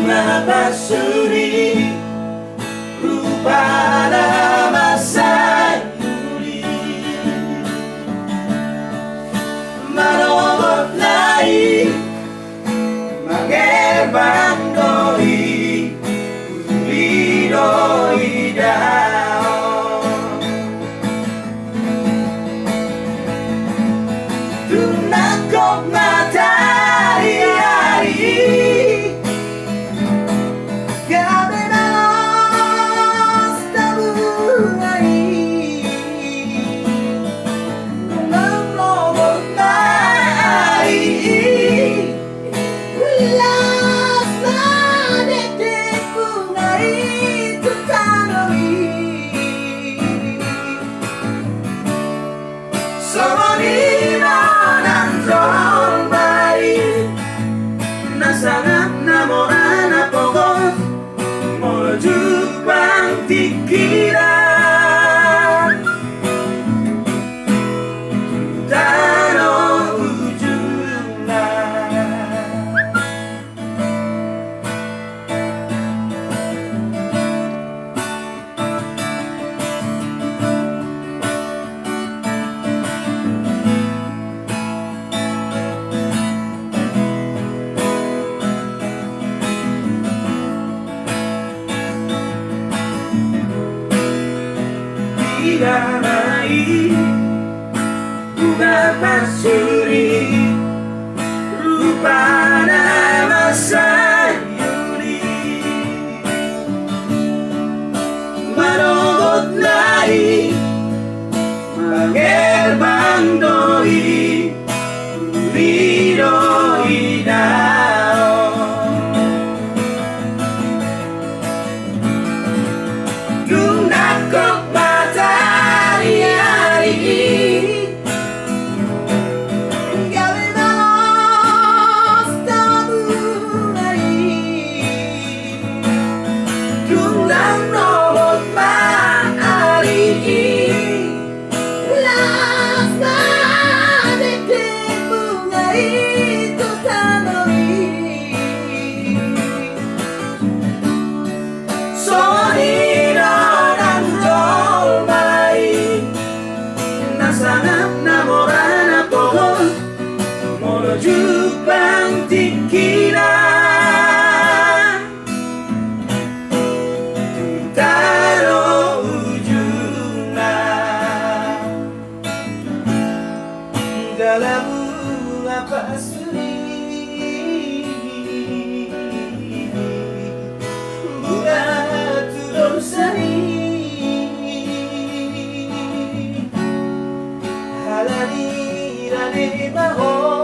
bunga berseri pada masa Juli, merogot naik mengerbang doi doi daun tunakok matahari sangat namoran apogos menuju pikiran tanah ujungnya. Diramai bunga berseri pada masa Juli, merogot naik mengerbang doi doi daun tunakok sangat namoran apogos menuju pikiran taruh ujungnya dalam bunga berseri bunga turun seri halani rane baho